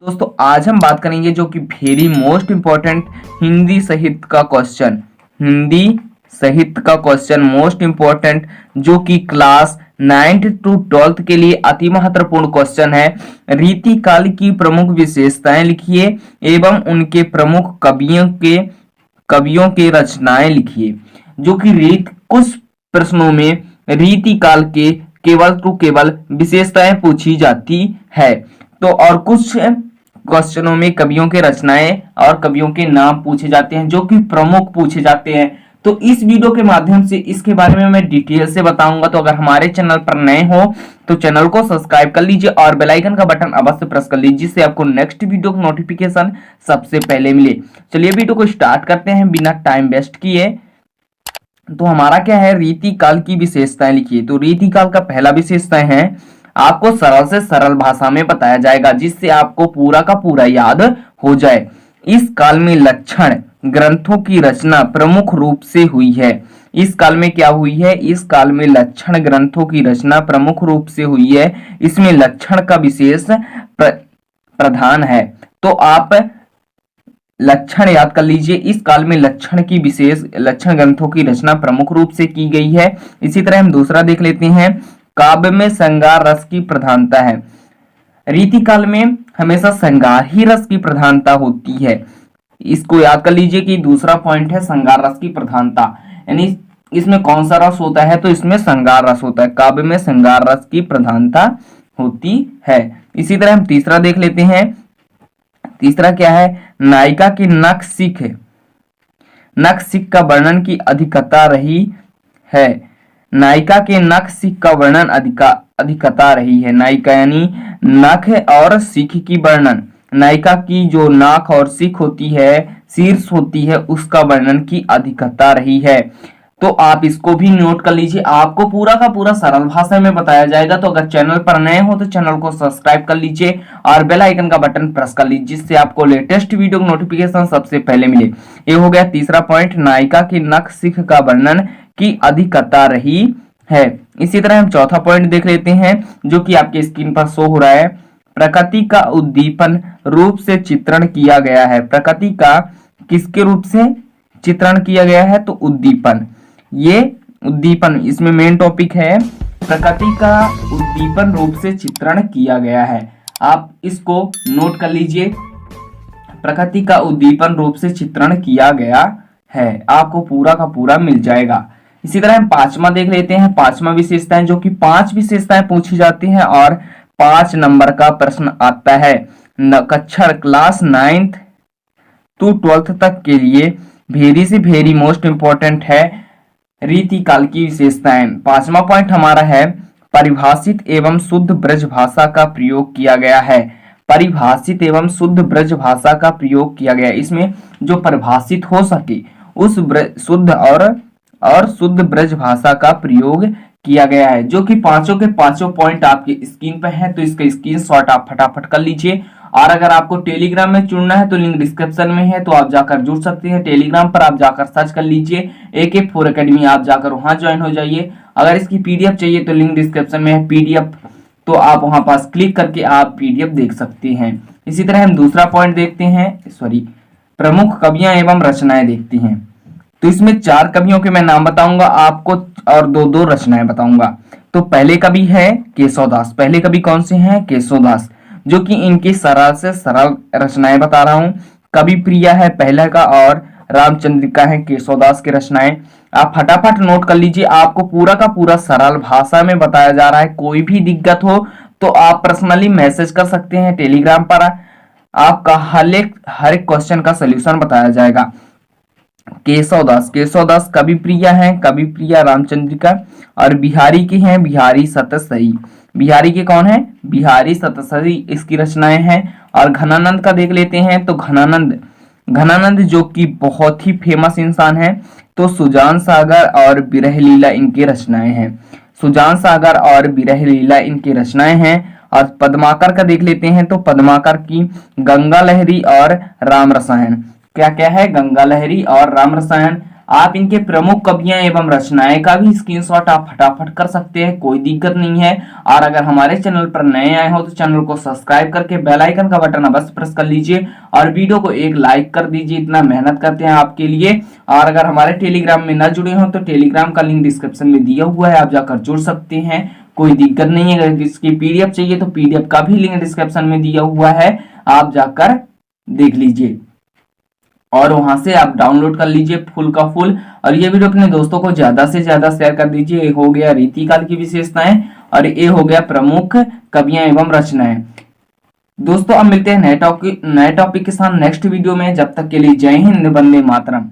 दोस्तों आज हम बात करेंगे जो कि वेरी मोस्ट इम्पोर्टेंट हिंदी साहित्य का क्वेश्चन। हिंदी साहित्य का क्वेश्चन मोस्ट इम्पोर्टेंट जो कि क्लास 9th to 12th के लिए अति महत्वपूर्ण क्वेश्चन है। रीति काल की प्रमुख विशेषताएं लिखिए एवं उनके प्रमुख कवियों के रचनाएं लिखिए। जो कि कुछ प्रश्नों में रीति काल के केवल विशेषताएं पूछी जाती है। तो और कुछ क्वेश्चनों में कवियों के रचनाएं और कवियों के नाम पूछे जाते हैं जो कि प्रमुख पूछे जाते हैं। तो इस वीडियो के माध्यम से इसके बारे में मैं डिटेल से बताऊंगा। तो अगर हमारे चैनल पर नए हो तो चैनल को सब्सक्राइब कर लीजिए और बेल आइकन का बटन अवश्य प्रेस कर लीजिए जिससे आपको नेक्स्ट वीडियो का नोटिफिकेशन सबसे पहले मिले। चलिए वीडियो को स्टार्ट करते हैं बिना टाइम वेस्ट किए। तो हमारा क्या है, रीति काल की विशेषताएं लिखिए। तो रीति काल का पहला विशेषताएं है आपको सरल से सरल भाषा में बताया जाएगा जिससे आपको पूरा का पूरा याद हो जाए। इस काल में लक्षण ग्रंथों की रचना प्रमुख रूप से हुई है। इस काल में क्या हुई है, इस काल में लक्षण ग्रंथों की रचना प्रमुख रूप से हुई है। इसमें लक्षण का विशेष प्रधान है। तो आप लक्षण याद कर लीजिए। इस काल में लक्षण ग्रंथों की रचना प्रमुख रूप से की गई है। इसी तरह हम दूसरा देख लेते हैं, काव्य में श्रृंगार रस की प्रधानता है। रीति काल में हमेशा श्रृंगार ही रस की प्रधानता होती है। इसको याद कर लीजिए कि दूसरा पॉइंट है श्रृंगार रस की प्रधानता, यानी इसमें कौन सा रस होता है, तो इसमें श्रृंगार रस होता है। काव्य में श्रृंगार रस की प्रधानता होती है। इसी तरह हम तीसरा देख लेते हैं। तीसरा क्या है, नायिका की नख सिख का वर्णन की अधिकता रही है। नायिका के नख सिख का वर्णन अधिकता रही है। नायिका यानी नख और सिख की वर्णन, नायिका की जो नाक और सिख होती है, शीर्ष होती है, उसका वर्णन की अधिकता रही है। तो आप इसको भी नोट कर लीजिए। आपको पूरा का पूरा सरल भाषा में बताया जाएगा। तो अगर चैनल पर नए हो तो चैनल को सब्सक्राइब कर लीजिए और बेल आइकन का बटन प्रेस कर लीजिए जिससे आपको लेटेस्ट वीडियो की नोटिफिकेशन सबसे पहले मिले। ये हो गया तीसरा पॉइंट, नायिका की नख सिख का वर्णन की अधिकता रही है। इसी तरह हम चौथा पॉइंट देख लेते हैं जो कि आपके स्क्रीन पर शो हो रहा है। प्रकृति का उद्दीपन रूप से चित्रण किया गया है। प्रकृति का किसके रूप से चित्रण किया गया है, तो उद्दीपन। ये उद्दीपन इसमें मेन टॉपिक है, प्रकृति का उद्दीपन रूप से चित्रण किया गया है। आप इसको नोट कर लीजिए, प्रकृति का उद्दीपन रूप से चित्रण किया गया है, आपको पूरा का पूरा मिल जाएगा। इसी तरह हम पांचवा देख लेते हैं। पांचवा विशेषताएं जो कि 5 विशेषताएं पूछी जाती हैं और 5 नंबर का प्रश्न आता है। कक्षा क्लास 9th to 12th तक के लिए वेरी मोस्ट इंपॉर्टेंट है रीति काल की विशेषताएं। पांचवा पॉइंट हमारा है, परिभाषित एवं शुद्ध ब्रज भाषा का प्रयोग किया गया है। परिभाषित एवं शुद्ध ब्रज भाषा का प्रयोग किया गया है। इसमें जो परिभाषित हो सके उस शुद्ध और शुद्ध ब्रज भाषा का प्रयोग किया गया है। जो कि पांचों के पांचों पॉइंट आपके स्क्रीन पर है। तो इसका स्क्रीनशॉट आप फटाफट कर लीजिए। और अगर आपको टेलीग्राम में जुड़ना है तो लिंक डिस्क्रिप्शन में है, तो आप जाकर जुड़ सकते हैं। टेलीग्राम पर आप जाकर सर्च कर लीजिए AK4 अकेडमी, आप जाकर वहां ज्वाइन हो जाइए। अगर इसकी PDF चाहिए तो लिंक डिस्क्रिप्शन में है PDF, तो आप वहां पास क्लिक करके आप PDF देख सकते हैं। इसी तरह हम दूसरा पॉइंट देखते हैं, प्रमुख कवियां एवं रचनाएं देखते हैं। तो इसमें 4 कवियों के मैं नाम बताऊंगा आपको और 2 रचनाएं बताऊंगा। तो पहले कवि है केशवदास। पहले कवि कौन से हैं, केशवदास, जो कि इनकी सरल से सरल रचनाएं बता रहा हूं। कवि प्रिया है पहला का और रामचंद्रिका है केशवदास की रचनाएं। आप फटाफट नोट कर लीजिए, आपको पूरा का पूरा सरल भाषा में बताया जा रहा है। कोई भी दिक्कत हो तो आप पर्सनली मैसेज कर सकते हैं टेलीग्राम पर, आपका हर एक क्वेश्चन का सोल्यूशन बताया जाएगा। केशवदास कवि प्रिया है, कवि प्रिया रामचंद्रिका, और बिहारी की हैं बिहारी सतसई। बिहारी के कौन है, बिहारी सतसई, इसकी रचनाएं हैं। और घनानंद का देख लेते हैं। तो घनानंद जो कि बहुत ही फेमस इंसान है, तो सुजान सागर और विरह लीला इनकी रचनाएं हैं। सुजान सागर और विरह लीला इनकी रचनाएं हैं। और पद्माकर का देख लेते हैं। तो पद्माकर की गंगा लहरी और राम रसायन। क्या क्या है, गंगा लहरी और राम रसायन। आप इनके प्रमुख कवियां एवं रचनाएं का भी स्क्रीनशॉट आप फटाफट कर सकते हैं, कोई दिक्कत नहीं है। और अगर हमारे चैनल पर नए आए हो तो चैनल को सब्सक्राइब करके बेल आइकन का बटन अवश्य प्रेस कर लीजिए और वीडियो को एक लाइक कर दीजिए, इतना मेहनत करते हैं आपके लिए। और अगर हमारे टेलीग्राम में न जुड़े हो तो टेलीग्राम का लिंक डिस्क्रिप्शन में दिया हुआ है, आप जाकर जुड़ सकते हैं, कोई दिक्कत नहीं है। अगर इसकी पीडीएफ चाहिए तो पीडीएफ का भी लिंक डिस्क्रिप्शन में दिया हुआ है, आप जाकर देख लीजिए और वहां से आप डाउनलोड कर लीजिए फुल का फुल। और ये वीडियो अपने दोस्तों को ज्यादा से ज्यादा शेयर कर दीजिए। ये हो गया रीतिकाल की विशेषताएं और ये हो गया प्रमुख कवियां एवं रचनाएं। दोस्तों अब मिलते हैं नए टॉपिक के साथ नेक्स्ट वीडियो में। जब तक के लिए जय हिंद, वंदे मातरम।